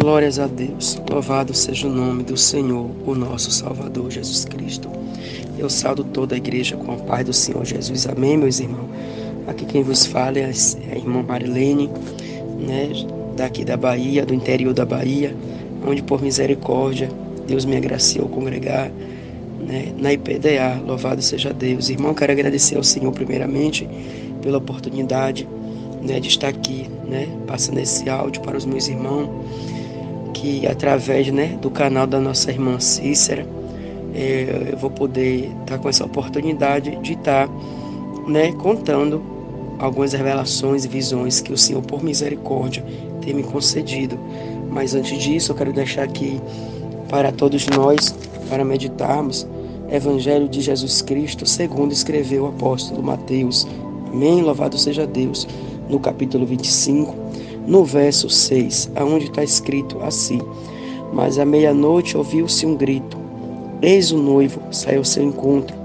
Glórias a Deus, louvado seja o nome do Senhor, o nosso Salvador Jesus Cristo. Eu saúdo toda a igreja com a paz do Senhor Jesus, amém, meus irmãos? Aqui quem vos fala é a irmã Marilene, daqui da Bahia, do interior da Bahia, onde por misericórdia Deus me agraciou congregar, na IPDA, louvado seja Deus. Irmão, quero agradecer ao Senhor primeiramente pela oportunidade de estar aqui, passando esse áudio para os meus irmãos, que através do canal da nossa irmã Cícera, eu vou poder estar com essa oportunidade de estar contando algumas revelações e visões que o Senhor, por misericórdia, tem me concedido. Mas antes disso, eu quero deixar aqui para todos nós, para meditarmos, Evangelho de Jesus Cristo, segundo escreveu o apóstolo Mateus. Amém? Louvado seja Deus. No capítulo 25, no verso 6, aonde está escrito assim: Mas à meia-noite ouviu-se um grito, eis o noivo, saiu ao seu encontro.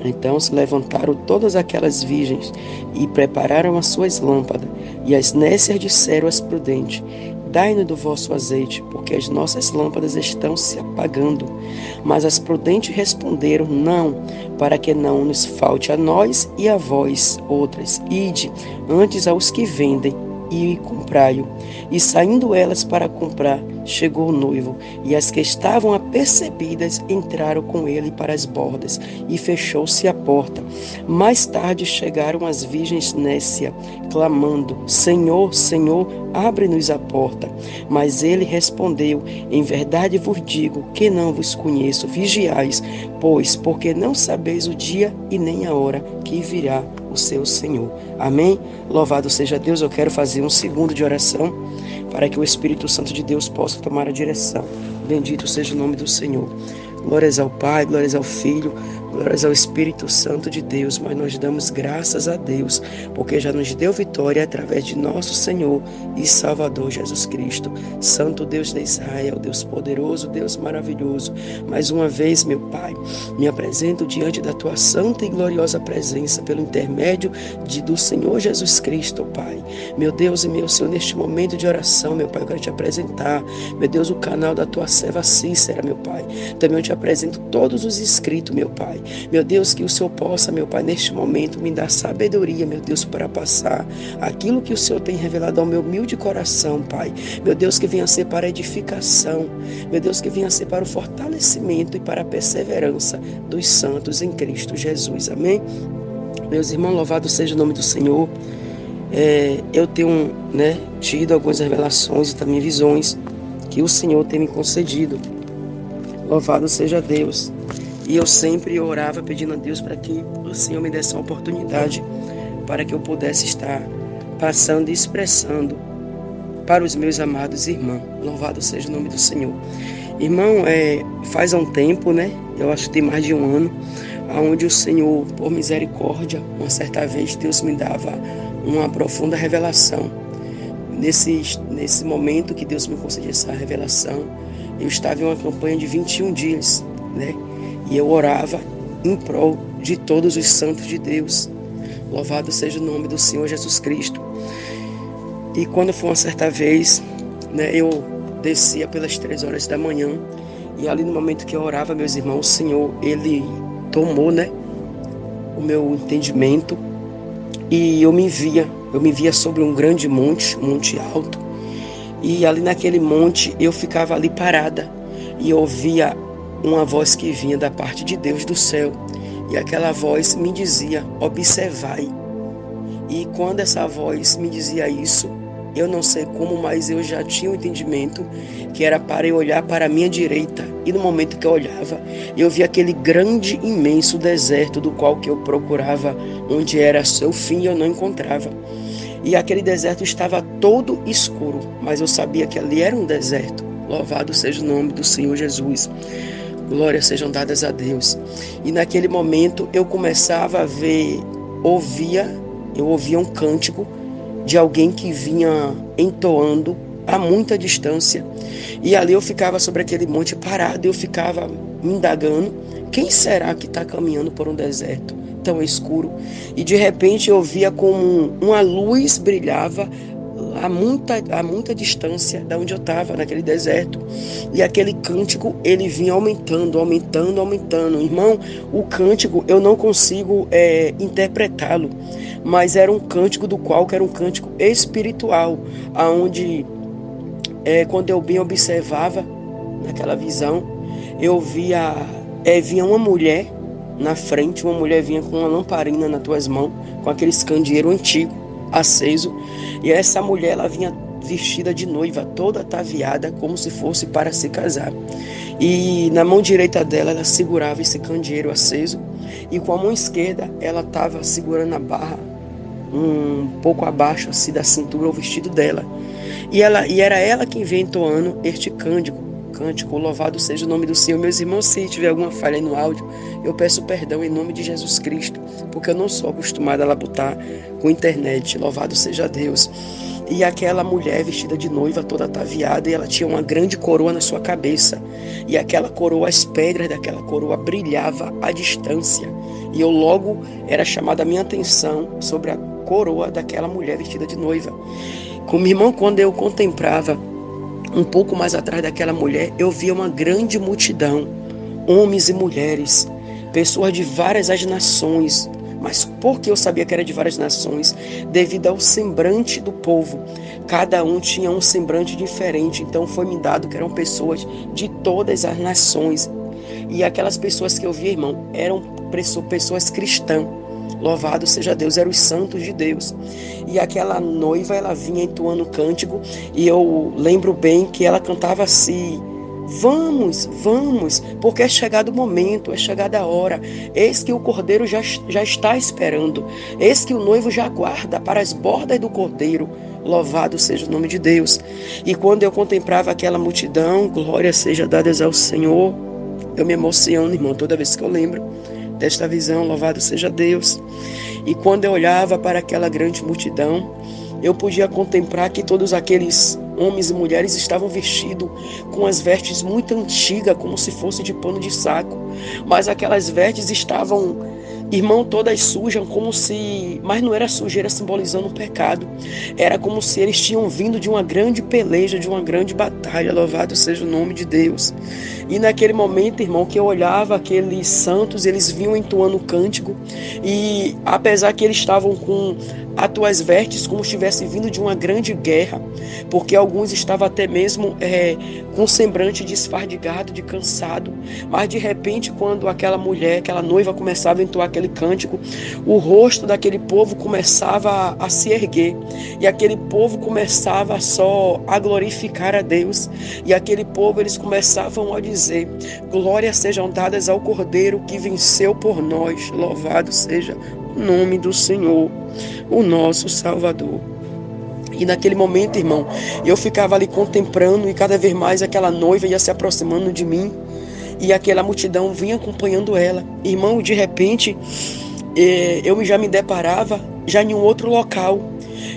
Então se levantaram todas aquelas virgens e prepararam as suas lâmpadas. E as nécias disseram às prudentes: Dai-nos do vosso azeite, porque as nossas lâmpadas estão se apagando. Mas as prudentes responderam: Não, para que não nos falte a nós e a vós outras. Ide antes aos que vendem e comprai-o. E saindo elas para comprar, chegou o noivo, e as que estavam apercebidas entraram com ele para as bordas, e fechou-se a porta. Mais tarde chegaram as virgens nécias, clamando: Senhor, Senhor, abre-nos a porta. Mas ele respondeu: Em verdade vos digo que não vos conheço. Vigiais, pois, porque não sabeis o dia e nem a hora que virá o seu Senhor. Amém? Louvado seja Deus. Eu quero fazer um segundo de oração para que o Espírito Santo de Deus possa tomar a direção. Bendito seja o nome do Senhor. Glórias ao Pai, glórias ao Filho, glórias ao Espírito Santo de Deus. Mas nós damos graças a Deus, porque já nos deu vitória através de nosso Senhor e Salvador Jesus Cristo. Santo Deus de Israel, Deus poderoso, Deus maravilhoso. Mais uma vez, meu Pai, me apresento diante da Tua santa e gloriosa presença pelo intermédio do Senhor Jesus Cristo, Pai. Meu Deus e meu Senhor, neste momento de oração, meu Pai, eu quero te apresentar, meu Deus, o canal da Tua serva Cícera, meu Pai. Também eu te apresento todos os inscritos, meu Pai. Meu Deus, que o Senhor possa, meu Pai, neste momento me dar sabedoria, meu Deus, para passar aquilo que o Senhor tem revelado ao meu humilde coração, Pai. Meu Deus, que venha ser para a edificação, meu Deus, que venha ser para o fortalecimento e para a perseverança dos santos em Cristo Jesus. Amém? Meus irmãos, louvado seja o nome do Senhor. Eu tenho tido algumas revelações e também visões que o Senhor tem me concedido. Louvado seja Deus. E eu sempre orava pedindo a Deus para que o Senhor me desse uma oportunidade para que eu pudesse estar passando e expressando para os meus amados irmãos. Louvado seja o nome do Senhor. Irmão, faz um tempo, eu acho que tem mais de um ano, onde o Senhor, por misericórdia, uma certa vez Deus me dava uma profunda revelação. Nesse momento que Deus me concedeu essa revelação, eu estava em uma campanha de 21 dias, e eu orava em prol de todos os santos de Deus. Louvado seja o nome do Senhor Jesus Cristo. E quando foi uma certa vez, eu descia pelas 3 horas da manhã, e ali no momento que eu orava, meus irmãos, o Senhor, Ele tomou, o meu entendimento, e eu me via sobre um grande monte alto, e ali naquele monte eu ficava ali parada, e eu ouvia uma voz que vinha da parte de Deus do céu, e aquela voz me dizia: observai. E quando essa voz me dizia isso, eu não sei como, mas eu já tinha o entendimento que era para eu olhar para a minha direita. E no momento que eu olhava, eu via aquele grande, imenso deserto do qual que eu procurava onde era seu fim e eu não encontrava. E aquele deserto estava todo escuro, mas eu sabia que ali era um deserto. Louvado seja o nome do Senhor Jesus. Glórias sejam dadas a Deus. E naquele momento eu começava a ver, eu ouvia um cântico de alguém que vinha entoando a muita distância. E ali eu ficava sobre aquele monte parado, eu ficava me indagando: quem será que está caminhando por um deserto tão escuro? E de repente eu via como uma luz brilhava a muita distância da onde eu estava, naquele deserto. E aquele cântico, ele vinha aumentando, aumentando, aumentando. Irmão, o cântico, eu não consigo interpretá-lo, mas era um cântico do qual que era um cântico espiritual, aonde quando eu bem observava naquela visão, eu vinha uma mulher na frente, uma mulher vinha com uma lamparina nas tuas mãos, com aquele candeeiro antigo, aceso, e essa mulher, ela vinha vestida de noiva, toda ataviada, como se fosse para se casar. E na mão direita dela, ela segurava esse candeeiro aceso, e com a mão esquerda, ela estava segurando a barra, um pouco abaixo assim da cintura, o vestido dela. E era ela quem vem entoando este cântico, louvado seja o nome do Senhor. Meus irmãos, se tiver alguma falha no áudio, eu peço perdão em nome de Jesus Cristo, porque eu não sou acostumada a labutar com internet. Louvado seja Deus. E aquela mulher vestida de noiva, toda ataviada, e ela tinha uma grande coroa na sua cabeça. E aquela coroa, as pedras daquela coroa brilhavam à distância. E eu logo era chamada a minha atenção sobre a coroa daquela mulher vestida de noiva. Como irmão, quando eu contemplava um pouco mais atrás daquela mulher, eu via uma grande multidão, homens e mulheres, pessoas de várias as nações. Mas por que eu sabia que era de várias nações? Devido ao semblante do povo. Cada um tinha um semblante diferente. Então foi-me dado que eram pessoas de todas as nações. E aquelas pessoas que eu via, irmão, eram pessoas cristãs. Louvado seja Deus, eram os santos de Deus. E aquela noiva, ela vinha entoando cântico, e eu lembro bem que ela cantava assim: vamos, vamos, porque é chegado o momento, é chegada a hora. Eis que o cordeiro já está esperando. Eis que o noivo já aguarda para as bordas do cordeiro. Louvado seja o nome de Deus. E quando eu contemplava aquela multidão, glória seja dada ao Senhor, eu me emociono, irmão, toda vez que eu lembro desta visão. Louvado seja Deus. E quando eu olhava para aquela grande multidão, eu podia contemplar que todos aqueles homens e mulheres estavam vestidos com as vestes muito antigas, como se fosse de pano de saco. Mas aquelas vestes estavam, irmão, todas sujas, como se... Mas não era sujeira simbolizando um pecado. Era como se eles tinham vindo de uma grande peleja, de uma grande batalha. Louvado seja o nome de Deus. E naquele momento, irmão, que eu olhava aqueles santos, eles vinham entoando cântico. E apesar que eles estavam com as tuas vestes como se estivesse vindo de uma grande guerra, porque alguns estavam até mesmo com semblante de esfardigado, de cansado. Mas de repente, quando aquela mulher, aquela noiva começava a entoar aquele cântico, o rosto daquele povo começava a se erguer, e aquele povo começava só a glorificar a Deus, e aquele povo, eles começavam a dizer: glórias sejam dadas ao Cordeiro que venceu por nós. Louvado seja o nome do Senhor, o nosso Salvador. E naquele momento, irmão, eu ficava ali contemplando, e cada vez mais aquela noiva ia se aproximando de mim, e aquela multidão vinha acompanhando ela. Irmão, de repente, eu já me deparava já em um outro local.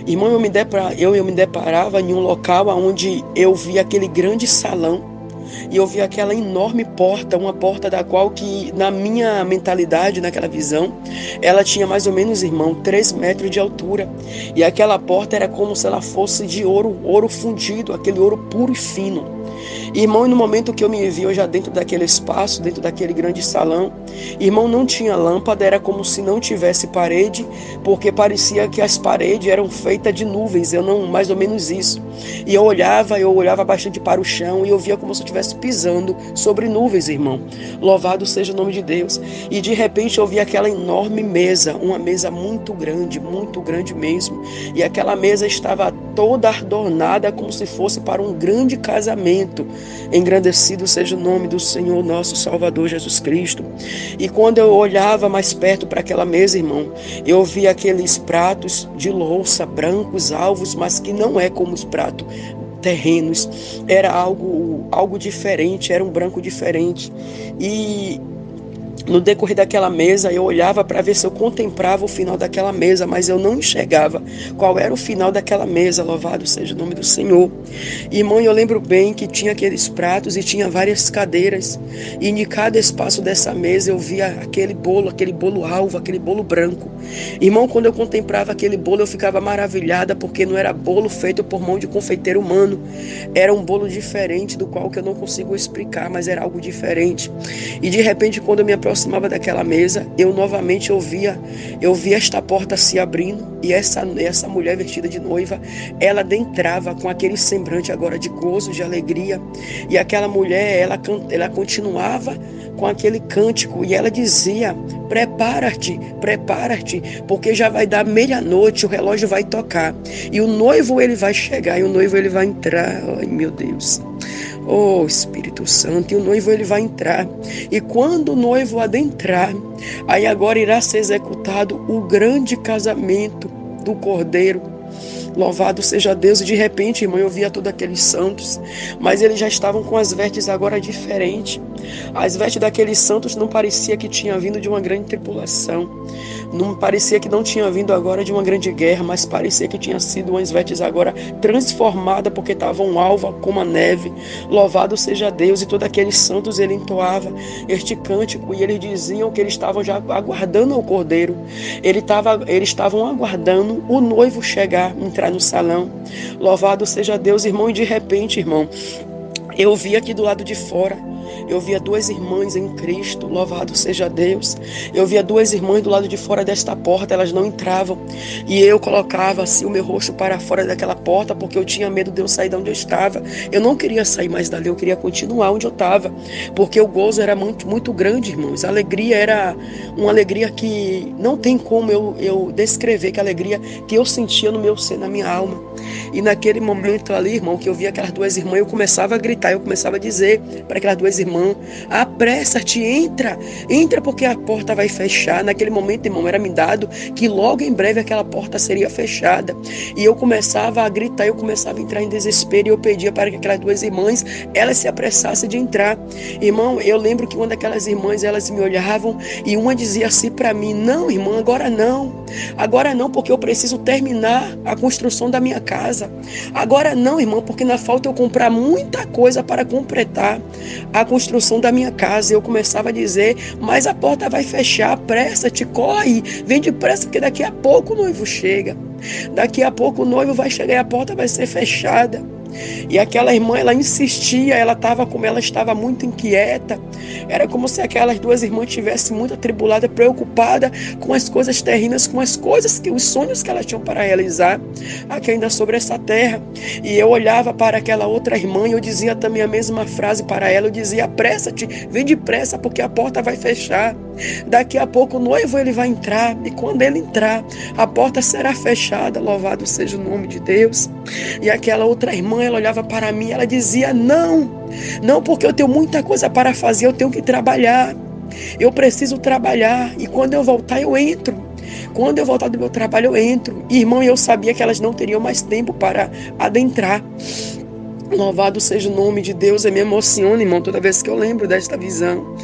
Irmão, eu me deparava em um local onde eu via aquele grande salão, e eu vi aquela enorme porta, uma porta da qual que, na minha mentalidade, naquela visão, ela tinha mais ou menos, irmão, 3 metros de altura. E aquela porta era como se ela fosse de ouro, ouro fundido, aquele ouro puro e fino. Irmão, e no momento que eu me vi, eu já dentro daquele espaço, dentro daquele grande salão, irmão, não tinha lâmpada, era como se não tivesse parede, porque parecia que as paredes eram feitas de nuvens, mais ou menos isso. E eu olhava bastante para o chão, e eu via como se eu estivesse pisando sobre nuvens, irmão. Louvado seja o nome de Deus. E de repente eu vi aquela enorme mesa, uma mesa muito grande mesmo. E aquela mesa estava toda adornada como se fosse para um grande casamento. Engrandecido seja o nome do Senhor nosso Salvador Jesus Cristo. E quando eu olhava mais perto para aquela mesa, irmão, eu via aqueles pratos de louça brancos, alvos, mas que não é como os pratos terrenos. Era algo diferente, era um branco diferente. E No decorrer daquela mesa, eu olhava para ver se eu contemplava o final daquela mesa, mas eu não enxergava qual era o final daquela mesa. Louvado seja o nome do Senhor. Irmão, eu lembro bem que tinha aqueles pratos e tinha várias cadeiras, e em cada espaço dessa mesa eu via aquele bolo alvo, aquele bolo branco. Irmão, quando eu contemplava aquele bolo, eu ficava maravilhada, porque não era bolo feito por mão de confeiteiro humano, era um bolo diferente, do qual que eu não consigo explicar, mas era algo diferente. E de repente, quando eu me aproximava daquela mesa, eu novamente via esta porta se abrindo, e essa mulher vestida de noiva, ela adentrava com aquele semblante agora de gozo, de alegria, e aquela mulher, ela continuava com aquele cântico, e ela dizia: prepara-te, prepara-te, porque já vai dar meia-noite, o relógio vai tocar, e o noivo ele vai chegar, e o noivo ele vai entrar. Ai, meu Deus. Oh, Espírito Santo, e o noivo ele vai entrar. E quando o noivo adentrar, aí agora irá ser executado o grande casamento do Cordeiro. Louvado seja Deus. E de repente, irmão, eu via todos aqueles santos, mas eles já estavam com as vestes agora diferentes. As vestes daqueles santos não parecia que tinha vindo de uma grande tribulação, não parecia que não tinha vindo agora de uma grande guerra, mas parecia que tinha sido umas vestes agora transformadas, porque estavam alvas como a neve. Louvado seja Deus. E todos aqueles santos, ele entoava este cântico, e eles diziam que eles estavam já aguardando o Cordeiro, eles estavam aguardando o noivo chegar, entrar no salão. Louvado seja Deus, irmão. E de repente, irmão, eu vi aqui do lado de fora, eu via duas irmãs em Cristo. Louvado seja Deus. Eu via duas irmãs do lado de fora desta porta, elas não entravam, e eu colocava assim o meu rosto para fora daquela porta, porque eu tinha medo de eu sair de onde eu estava. Eu não queria sair mais dali, eu queria continuar onde eu estava, porque o gozo era muito, muito grande, irmãos. A alegria era uma alegria que não tem como eu descrever, que a alegria que eu sentia no meu ser, na minha alma. E naquele momento ali, irmão, que eu via aquelas duas irmãs, eu começava a gritar, eu começava a dizer para aquelas duas irmãs: apressa-te, entra, porque a porta vai fechar. Naquele momento, irmão, era me dado que logo em breve aquela porta seria fechada. E eu começava a gritar, eu começava a entrar em desespero, e eu pedia para que aquelas duas irmãs, elas se apressassem de entrar. Irmão, eu lembro que uma daquelas irmãs, elas me olhavam, e uma dizia assim para mim: não, irmã, agora não, porque eu preciso terminar a construção da minha casa. Agora não, irmão, porque na falta eu comprar muita coisa para completar a construção da minha casa. Eu começava a dizer: mas a porta vai fechar, apressa-te, corre, vem depressa, porque daqui a pouco o noivo chega. Daqui a pouco o noivo vai chegar e a porta vai ser fechada. E aquela irmã, ela insistia, ela estava muito inquieta. Era como se aquelas duas irmãs tivessem muito atribulada, preocupada com as coisas terrenas, com as coisas, os sonhos que elas tinham para realizar aqui ainda sobre essa terra. E eu olhava para aquela outra irmã e eu dizia também a mesma frase para ela. Eu dizia: apressa-te, vem depressa, porque a porta vai fechar. Daqui a pouco o noivo ele vai entrar, e quando ele entrar, a porta será fechada. Louvado seja o nome de Deus. E aquela outra irmã, ela olhava para mim, ela dizia: não, porque eu tenho muita coisa para fazer, eu tenho que trabalhar, eu preciso trabalhar, e quando eu voltar eu entro. Quando eu voltar do meu trabalho eu entro. Irmão, eu sabia que elas não teriam mais tempo para adentrar. Louvado seja o nome de Deus. Eu me emociono, irmão, toda vez que eu lembro desta visão,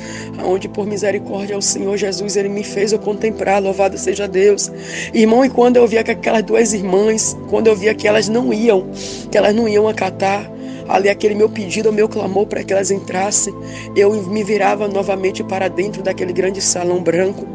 onde por misericórdia o Senhor Jesus, ele me fez eu contemplar. Louvado seja Deus, irmão. E quando eu via que aquelas duas irmãs, quando eu via que elas não iam acatar ali aquele meu pedido, o meu clamor para que elas entrassem, eu me virava novamente para dentro daquele grande salão branco,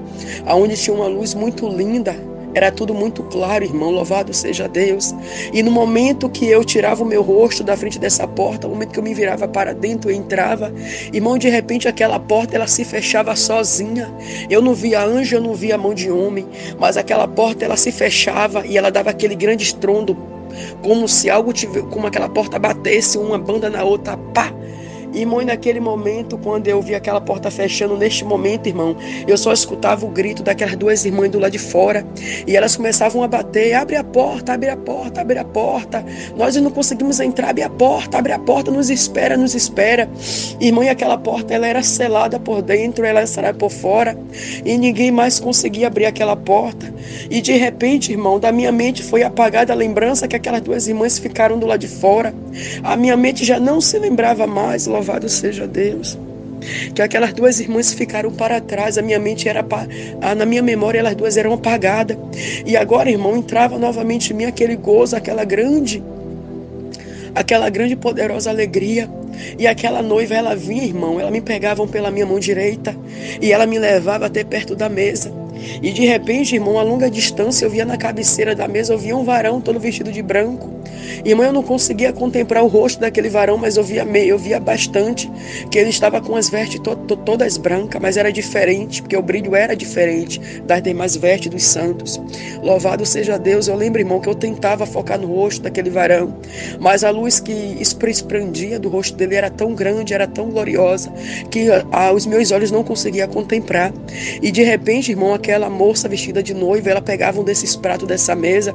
onde tinha uma luz muito linda. Era tudo muito claro, irmão. Louvado seja Deus. E no momento que eu tirava o meu rosto da frente dessa porta, no momento que eu me virava para dentro, eu entrava, irmão, de repente aquela porta, ela se fechava sozinha. Eu não via anjo, eu não via mão de homem, mas aquela porta, ela se fechava e ela dava aquele grande estrondo, como se como aquela porta batesse uma banda na outra, pá! Irmão, e naquele momento, quando eu vi aquela porta fechando, neste momento, irmão, eu só escutava o grito daquelas duas irmãs do lado de fora, e elas começavam a bater: abre a porta, abre a porta, abre a porta, nós não conseguimos entrar, abre a porta, nos espera, nos espera. Irmão, e aquela porta, ela era selada por dentro, ela era por fora, e ninguém mais conseguia abrir aquela porta. E de repente, irmão, da minha mente foi apagada a lembrança que aquelas duas irmãs ficaram do lado de fora. A minha mente já não se lembrava mais. Louvado seja Deus. que aquelas duas irmãs ficaram para trás. Na minha memória elas duas eram apagadas. E agora, irmão, entrava novamente em mim aquele gozo, aquela grande e poderosa alegria. E aquela noiva, ela vinha, irmão, ela me pegava pela minha mão direita e ela me levava até perto da mesa. E de repente, irmão, a longa distância, eu via na cabeceira da mesa, eu via um varão todo vestido de branco. Irmão, eu não conseguia contemplar o rosto daquele varão, mas eu via bastante que ele estava com as vestes todas brancas, mas era diferente, porque o brilho era diferente das demais vestes dos santos. Louvado seja Deus. Eu lembro, irmão, que eu tentava focar no rosto daquele varão, mas a luz que expandia do rosto dele era tão grande, era tão gloriosa, que os meus olhos não conseguiam contemplar. E de repente, irmão, aquela moça vestida de noiva, ela pegava um desses pratos dessa mesa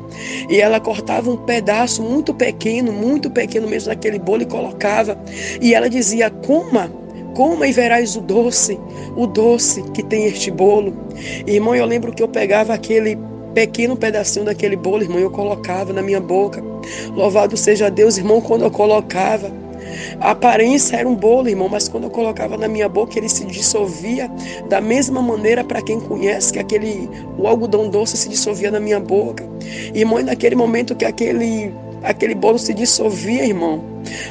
e ela cortava um pedaço muito pequeno mesmo daquele bolo e colocava. E ela dizia: coma e verás o doce que tem este bolo. Irmão, eu lembro que eu pegava aquele pequeno pedacinho daquele bolo, irmão, eu colocava na minha boca. Louvado seja Deus, irmão, quando eu colocava, a aparência era um bolo, irmão, mas quando eu colocava na minha boca, ele se dissolvia da mesma maneira, para quem conhece, que o algodão doce se dissolvia na minha boca. Irmão, e naquele momento que aquele bolo se dissolvia, irmão,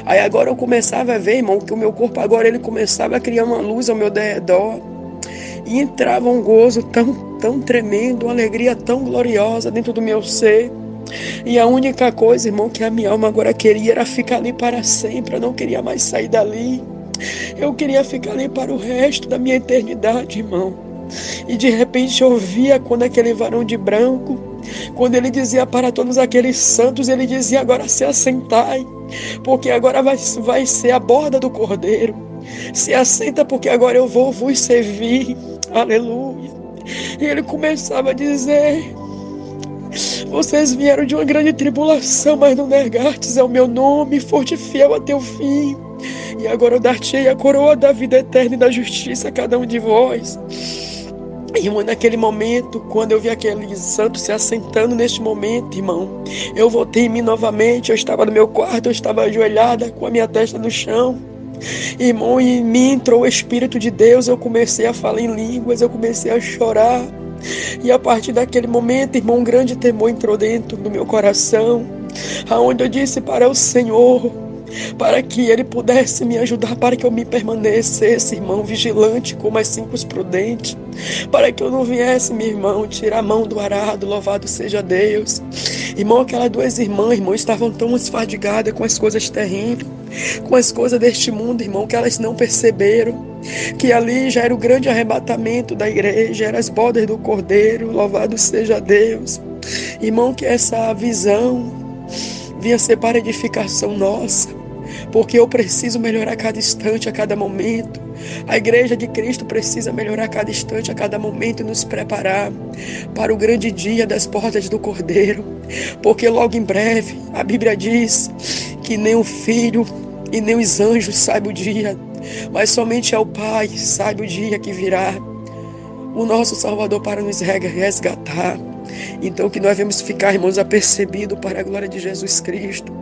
aí agora eu começava a ver, irmão, que o meu corpo agora ele começava a criar uma luz ao meu redor. E entrava um gozo tão tremendo, uma alegria tão gloriosa dentro do meu ser. E a única coisa, irmão, que a minha alma agora queria era ficar ali para sempre. Eu não queria mais sair dali. Eu queria ficar ali para o resto da minha eternidade, irmão. E de repente eu via quando aquele varão de branco, quando ele dizia para todos aqueles santos, ele dizia: agora se assentai, porque agora vai ser a borda do cordeiro. Se assenta, porque agora eu vou vos servir. Aleluia. E ele começava a dizer: vocês vieram de uma grande tribulação, mas não negastes ao meu nome, foste fiel até o fim. E agora eu dar-te-ei a coroa da vida eterna e da justiça a cada um de vós. Irmão, naquele momento, quando eu vi aquele santo se assentando neste momento, irmão, eu voltei em mim novamente. Eu estava no meu quarto, eu estava ajoelhada com a minha testa no chão. Irmão, em mim entrou o Espírito de Deus. Eu comecei a falar em línguas, eu comecei a chorar. E a partir daquele momento, irmão, um grande temor entrou dentro do meu coração, aonde eu disse para o Senhor, para que Ele pudesse me ajudar, para que eu me permanecesse, irmão, vigilante como as 5 prudentes, para que eu não viesse, meu irmão, tirar a mão do arado. Louvado seja Deus. Irmão, aquelas duas irmãs, irmão, estavam tão esfadigadas com as coisas terríveis, com as coisas deste mundo, irmão, que elas não perceberam que ali já era o grande arrebatamento da igreja, eram as bodas do Cordeiro. Louvado seja Deus. Irmão, que essa visão vinha ser para edificação nossa, porque eu preciso melhorar a cada instante, a cada momento. A igreja de Cristo precisa melhorar a cada instante, a cada momento, e nos preparar para o grande dia das portas do Cordeiro, porque logo em breve a Bíblia diz que nem o Filho e nem os anjos sabem o dia, mas somente é o Pai sabe o dia que virá o nosso Salvador para nos resgatar. Então que nós vamos ficar, irmãos, apercebidos para a glória de Jesus Cristo,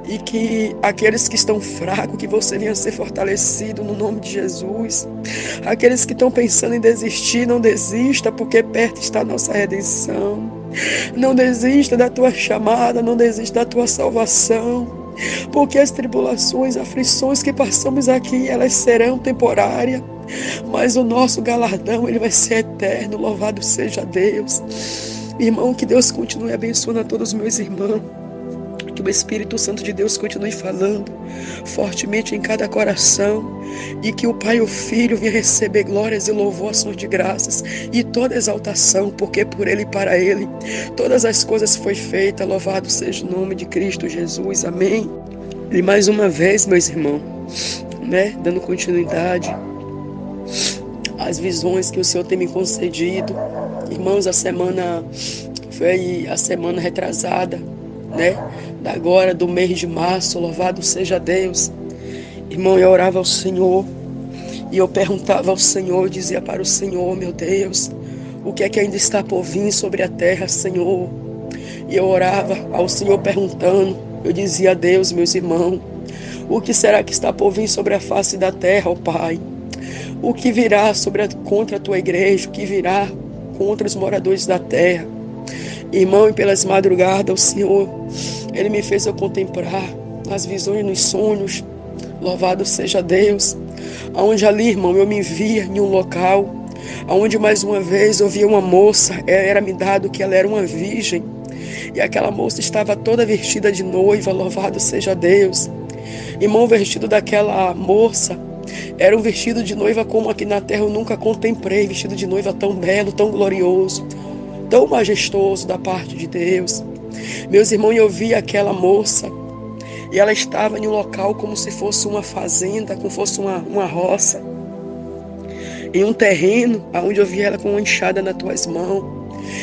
e que aqueles que estão fracos, que você venha ser fortalecido no nome de Jesus. Aqueles que estão pensando em desistir, não desista, porque perto está a nossa redenção. Não desista da tua chamada, não desista da tua salvação, porque as tribulações, aflições que passamos aqui, elas serão temporárias, mas o nosso galardão, ele vai ser eterno. Louvado seja Deus. Irmão, que Deus continue abençoando a todos os meus irmãos, que o Espírito Santo de Deus continue falando fortemente em cada coração, e que o Pai e o Filho venham receber glórias e louvor, ações de graças e toda exaltação, porque por Ele e para Ele todas as coisas foi feita. Louvado seja o nome de Cristo Jesus. Amém. E mais uma vez, meus irmãos, dando continuidade às visões que o Senhor tem me concedido. Irmãos, a semana foi a semana retrasada, agora do mês de março. Louvado seja Deus. Irmão, eu orava ao Senhor e eu perguntava ao Senhor, dizia para o Senhor: meu Deus, o que é que ainda está por vir sobre a terra, Senhor? E eu orava ao Senhor perguntando, eu dizia a Deus: meus irmãos, o que será que está por vir sobre a face da terra, ó Pai? o que virá contra a tua igreja, o que virá contra os moradores da terra. Irmão, e pelas madrugadas o Senhor, Ele me fez eu contemplar nas visões e nos sonhos, louvado seja Deus, aonde ali, irmão, eu me via em um local, aonde mais uma vez eu via uma moça, era me dado que ela era uma virgem, e aquela moça estava toda vestida de noiva, louvado seja Deus. Irmão, o vestido daquela moça era um vestido de noiva como aqui na terra eu nunca contemplei, vestido de noiva tão belo, tão glorioso, tão majestoso da parte de Deus. Meus irmãos, eu vi aquela moça e ela estava em um local como se fosse uma fazenda, como fosse uma roça, em um terreno onde eu vi ela com uma enxada nas tuas mãos.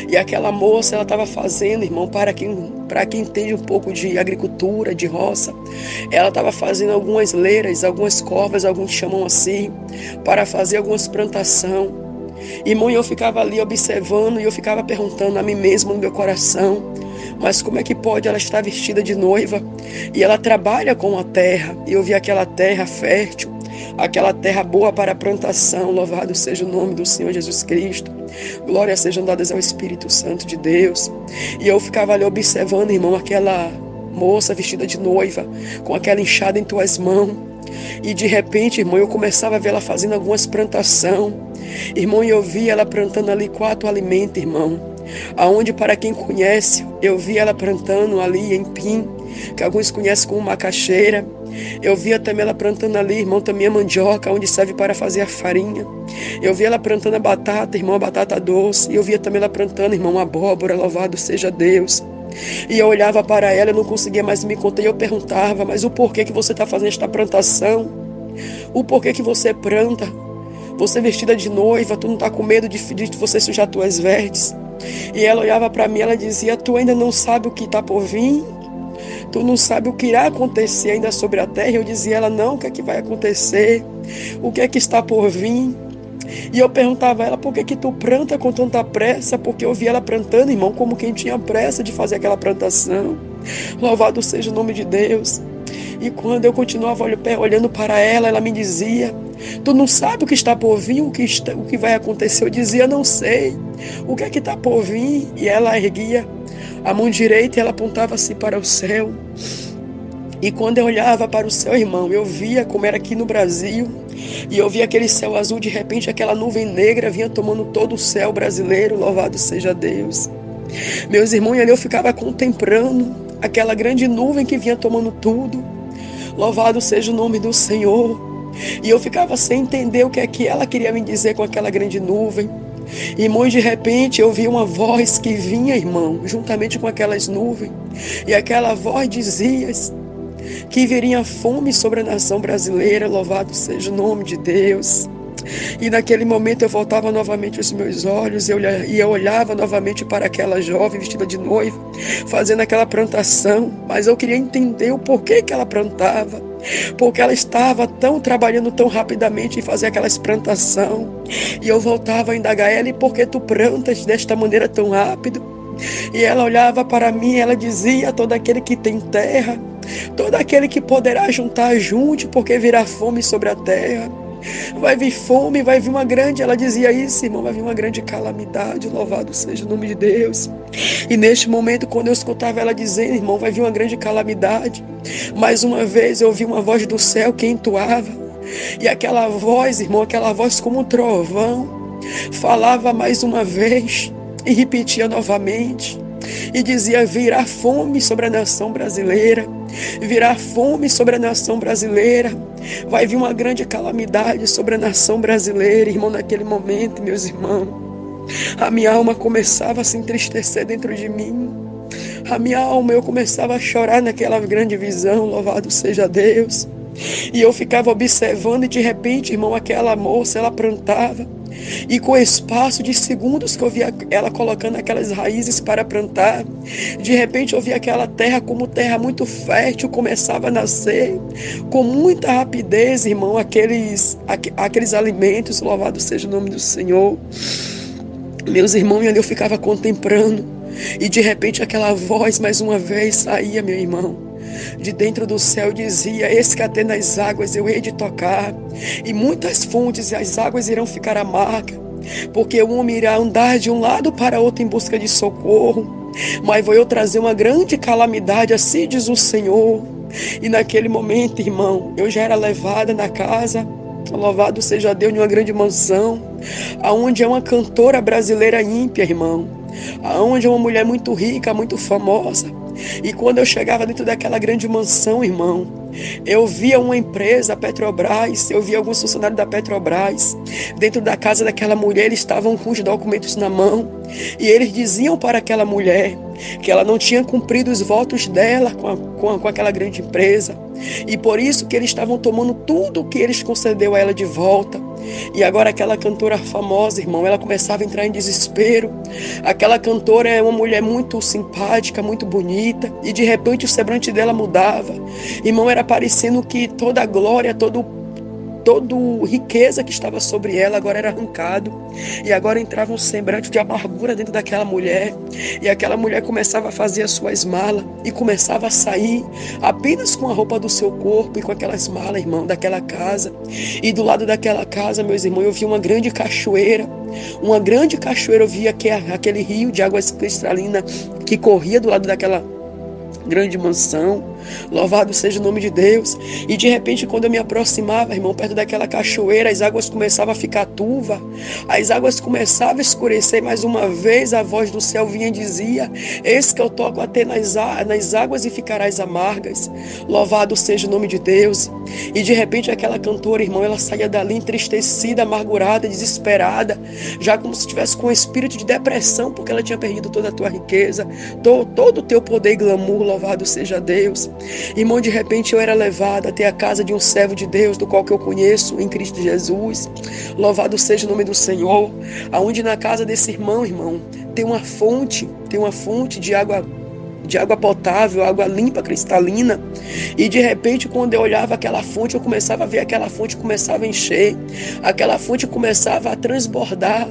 E aquela moça, ela estava fazendo, irmão, para quem entende um pouco de agricultura, de roça, ela estava fazendo algumas leiras, algumas covas, alguns chamam assim, para fazer algumas plantações. Irmão, eu ficava ali observando e eu ficava perguntando a mim mesmo no meu coração, mas como é que pode ela estar vestida de noiva e ela trabalha com a terra? E eu vi aquela terra fértil, aquela terra boa para a plantação, louvado seja o nome do Senhor Jesus Cristo, glórias sejam dadas ao Espírito Santo de Deus. E eu ficava ali observando, irmão, aquela moça vestida de noiva, com aquela enxada em tuas mãos, e de repente, irmão, eu começava a ver ela fazendo algumas plantações, irmão, e eu vi ela plantando ali 4 alimentos, irmão, aonde para quem conhece, eu vi ela plantando ali em pim, que alguns conhecem como macaxeira. Eu via também ela plantando ali, irmão, também a mandioca, onde serve para fazer a farinha. Eu via ela plantando a batata, irmão, a batata doce. E eu via também ela plantando, irmão, a abóbora, louvado seja Deus. E eu olhava para ela, eu não conseguia mais me conter. E eu perguntava, mas o porquê que você está fazendo esta plantação? O porquê que você planta? Você vestida de noiva, tu não está com medo de você sujar tuas vestes? E ela olhava para mim, ela dizia, tu ainda não sabe o que está por vir? Tu não sabe o que irá acontecer ainda sobre a terra? Eu dizia a ela, não, o que é que vai acontecer? O que é que está por vir? E eu perguntava a ela, por que que tu planta com tanta pressa? Porque eu vi ela plantando, irmão, como quem tinha pressa de fazer aquela plantação. Louvado seja o nome de Deus. E quando eu continuava olhando para ela, ela me dizia, tu não sabe o que está por vir, o que vai acontecer? Eu dizia, não sei. O que é que está por vir? E ela erguia a mão direita e ela apontava assim para o céu. E quando eu olhava para o céu, irmão, eu via como era aqui no Brasil. E eu via aquele céu azul, de repente aquela nuvem negra vinha tomando todo o céu brasileiro, louvado seja Deus. Meus irmãos, ali eu ficava contemplando aquela grande nuvem que vinha tomando tudo. Louvado seja o nome do Senhor. E eu ficava sem entender o que é que ela queria me dizer com aquela grande nuvem. Irmão, de repente eu vi uma voz que vinha, irmão, juntamente com aquelas nuvens. E aquela voz dizia que viria fome sobre a nação brasileira, louvado seja o nome de Deus. E naquele momento eu voltava novamente os meus olhos e eu olhava novamente para aquela jovem vestida de noiva, fazendo aquela plantação, mas eu queria entender o porquê que ela plantava, porque ela estava trabalhando tão rapidamente em fazer aquelas plantações. E eu voltava a indagar ela, e por que tu plantas desta maneira tão rápido? E ela olhava para mim e ela dizia, todo aquele que tem terra, todo aquele que poderá juntar junte, porque virá fome sobre a terra. Vai vir fome, vai vir uma grande, ela dizia isso, irmão, vai vir uma grande calamidade, louvado seja o nome de Deus. E neste momento, quando eu escutava ela dizendo, irmão, vai vir uma grande calamidade, mais uma vez eu ouvi uma voz do céu que entoava, e aquela voz, irmão, aquela voz como um trovão, falava mais uma vez, e repetia novamente, e dizia, virá fome sobre a nação brasileira, virá fome sobre a nação brasileira, vai vir uma grande calamidade sobre a nação brasileira. Irmão, naquele momento, meus irmãos, a minha alma começava a se entristecer dentro de mim, a minha alma, eu começava a chorar naquela grande visão, louvado seja Deus. E eu ficava observando e de repente, irmão, aquela moça, ela plantava, e com o espaço de segundos que eu via ela colocando aquelas raízes para plantar, de repente eu via aquela terra como terra muito fértil, começava a nascer com muita rapidez, irmão, aqueles alimentos, louvado seja o nome do Senhor. Meus irmãos, e ali eu ficava contemplando, e de repente aquela voz mais uma vez saía, meu irmão, de dentro do céu dizia: eis que até nas águas eu hei de tocar, e muitas fontes e as águas irão ficar amargas, porque o homem irá andar de um lado para outro em busca de socorro, mas vou eu trazer uma grande calamidade, assim diz o Senhor. E naquele momento, irmão, eu já era levada na casa, louvado seja Deus, de uma grande mansão, aonde é uma cantora brasileira ímpia, irmão, aonde é uma mulher muito rica, muito famosa. E quando eu chegava dentro daquela grande mansão, irmão, eu via uma empresa, a Petrobras, eu via alguns funcionários da Petrobras dentro da casa daquela mulher. Eles estavam com os documentos na mão e eles diziam para aquela mulher que ela não tinha cumprido os votos dela com aquela grande empresa, e por isso que eles estavam tomando tudo o que eles concedeu a ela de volta. E agora aquela cantora famosa, irmão, ela começava a entrar em desespero. Aquela cantora é uma mulher muito simpática, muito bonita, e de repente o semblante dela mudava. Irmão, era parecendo que toda a glória, toda riqueza que estava sobre ela agora era arrancado, e agora entrava um semblante de amargura dentro daquela mulher, e aquela mulher começava a fazer as suas malas e começava a sair apenas com a roupa do seu corpo e com aquelas malas, irmão, daquela casa. E do lado daquela casa, meus irmãos, eu vi uma grande cachoeira, eu via aquele rio de águas cristalinas que corria do lado daquela grande mansão. Louvado seja o nome de Deus. E de repente, quando eu me aproximava, irmão, perto daquela cachoeira, as águas começavam a ficar turva, as águas começavam a escurecer. Mais uma vez a voz do céu vinha e dizia: eis que eu toco até nas águas e ficarás amargas. Louvado seja o nome de Deus. E de repente aquela cantora, irmão, ela saía dali entristecida, amargurada, desesperada, já como se estivesse com um espírito de depressão, porque ela tinha perdido toda a tua riqueza, todo o teu poder e glamour. Louvado seja Deus. Irmão, de repente eu era levada até a casa de um servo de Deus, do qual que eu conheço em Cristo Jesus. Louvado seja o nome do Senhor. Aonde na casa desse irmão, tem uma fonte de água potável, água limpa, cristalina. E de repente, quando eu olhava aquela fonte, eu começava a ver aquela fonte começava a encher, aquela fonte começava a transbordar,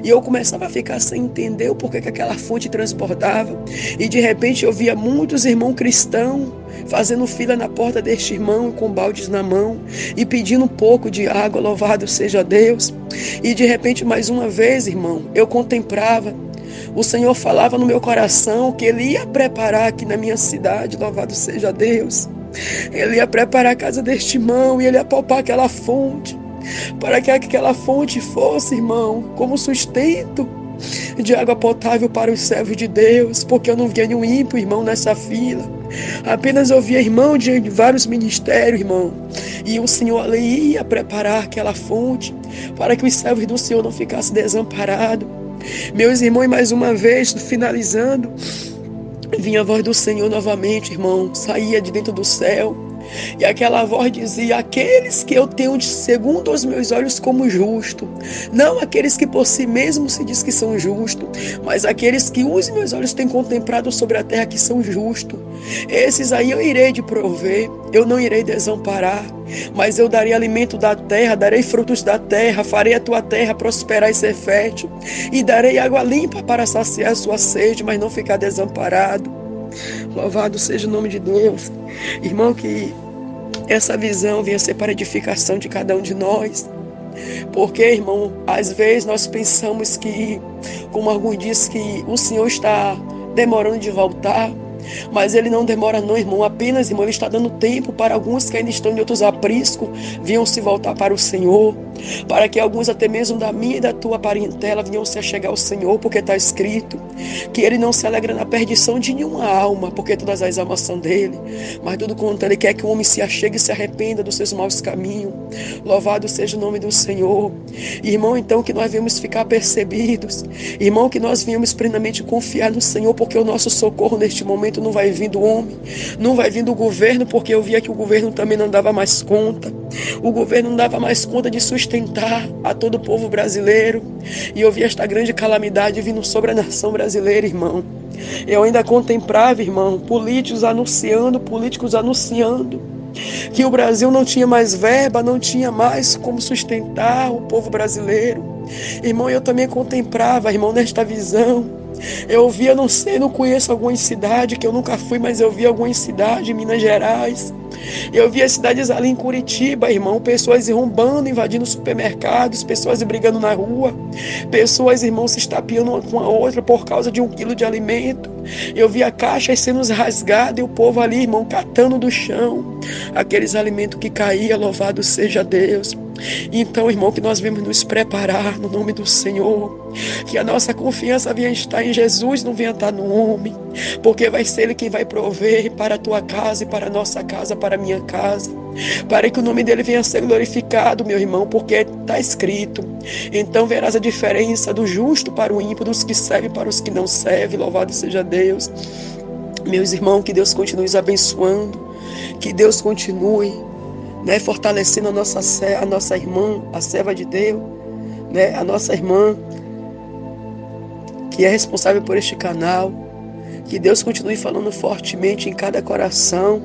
e eu começava a ficar sem entender o porquê que aquela fonte transbordava. E de repente eu via muitos irmãos cristãos fazendo fila na porta deste irmão, com baldes na mão e pedindo um pouco de água. Louvado seja Deus. E de repente, mais uma vez, irmão, eu contemplava. O Senhor falava no meu coração que Ele ia preparar aqui na minha cidade, louvado seja Deus. Ele ia preparar a casa deste irmão e Ele ia poupar aquela fonte, para que aquela fonte fosse, irmão, como sustento de água potável para os servos de Deus, porque eu não via nenhum ímpio, irmão, nessa fila. Apenas eu via irmão de vários ministérios, irmão. E o Senhor ali ia preparar aquela fonte para que os servos do Senhor não ficassem desamparados. Meus irmãos, mais uma vez, finalizando, vinha a voz do Senhor novamente, irmão, saía de dentro do céu, e aquela voz dizia: aqueles que eu tenho segundo os meus olhos como justo, não aqueles que por si mesmos se diz que são justos, mas aqueles que os meus olhos têm contemplado sobre a terra que são justos, esses aí eu irei de prover, eu não irei desamparar, mas eu darei alimento da terra, darei frutos da terra, farei a tua terra prosperar e ser fértil, e darei água limpa para saciar a sua sede, mas não ficar desamparado. Louvado seja o nome de Deus. Irmão, que essa visão venha ser para edificação de cada um de nós. Porque, irmão, às vezes nós pensamos que, como alguns dizem, que o Senhor está demorando de voltar. Mas Ele não demora não, irmão. Apenas, irmão, Ele está dando tempo para alguns que ainda estão em outros apriscos venham se voltar para o Senhor, para que alguns até mesmo da minha e da tua parentela venham se achegar ao Senhor, porque está escrito que Ele não se alegra na perdição de nenhuma alma, porque todas as almas são dele, mas tudo quanto Ele quer que o homem se achegue e se arrependa dos seus maus caminhos. Louvado seja o nome do Senhor. Irmão, então, que nós venhamos ficar percebidos, irmão, que nós venhamos plenamente confiar no Senhor, porque o nosso socorro neste momento não vai vir do homem, não vai vir do governo, porque eu via que o governo também não dava mais conta. O governo não dava mais conta de sustentar a todo o povo brasileiro. E eu vi esta grande calamidade vindo sobre a nação brasileira, irmão. Eu ainda contemplava, irmão, políticos anunciando que o Brasil não tinha mais verba, não tinha mais como sustentar o povo brasileiro. Irmão, eu também contemplava, irmão, nesta visão, Eu vi, eu não sei, não conheço algumas cidades que eu nunca fui, mas eu vi algumas cidades em Minas Gerais. Eu vi as cidades ali em Curitiba, irmão, pessoas irrombando, invadindo supermercados, pessoas brigando na rua, pessoas, irmão, se estapeando uma com a outra por causa de 1 quilo de alimento. Eu vi a caixa sendo rasgada e o povo ali, irmão, catando do chão aqueles alimentos que caíam, louvado seja Deus. Então, irmão, que nós vamos nos preparar no nome do Senhor, que a nossa confiança venha estar em Jesus, não venha estar no homem, porque vai ser Ele quem vai prover para a tua casa e para a nossa casa, para a minha casa, para que o nome dele venha a ser glorificado, meu irmão, porque está escrito: então verás a diferença do justo para o ímpio, dos que servem para os que não servem. Louvado seja Deus. Meus irmãos, que Deus continue nos abençoando, que Deus continue, né, fortalecendo a nossa irmã, a serva de Deus, né, a nossa irmã que é responsável por este canal. Que Deus continue falando fortemente em cada coração.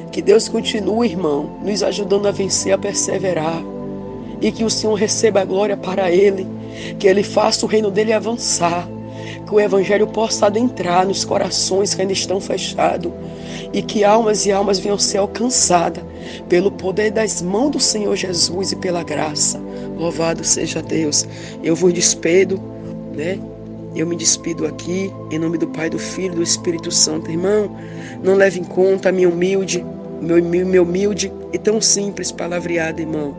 Que Deus continue, irmão, nos ajudando a vencer, a perseverar. E que o Senhor receba a glória para Ele. Que Ele faça o reino dEle avançar. Que o Evangelho possa adentrar nos corações que ainda estão fechados. E que almas e almas venham ser alcançadas pelo poder das mãos do Senhor Jesus e pela graça. Louvado seja Deus. Eu vos despedo, né? Eu me despido aqui, em nome do Pai, do Filho e do Espírito Santo. Irmão, não leve em conta a minha humilde, meu humilde e tão simples palavreado, irmão,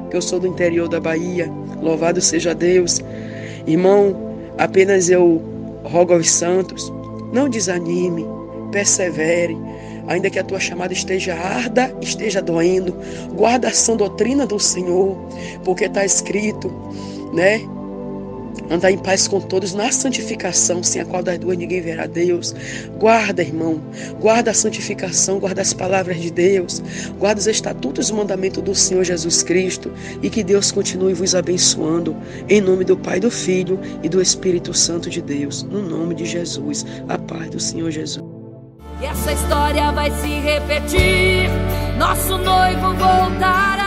que eu sou do interior da Bahia. Louvado seja Deus. Irmão, apenas eu rogo aos santos, não desanime, persevere, ainda que a tua chamada esteja arda, esteja doendo, guarda a sã doutrina do Senhor, porque está escrito, né? Andar em paz com todos na santificação, sem a qual das duas ninguém verá Deus. Guarda, irmão, guarda a santificação, guarda as palavras de Deus, guarda os estatutos e mandamentos do Senhor Jesus Cristo, e que Deus continue vos abençoando, em nome do Pai, do Filho e do Espírito Santo de Deus, no nome de Jesus, a paz do Senhor Jesus. E essa história vai se repetir, nosso noivo voltará.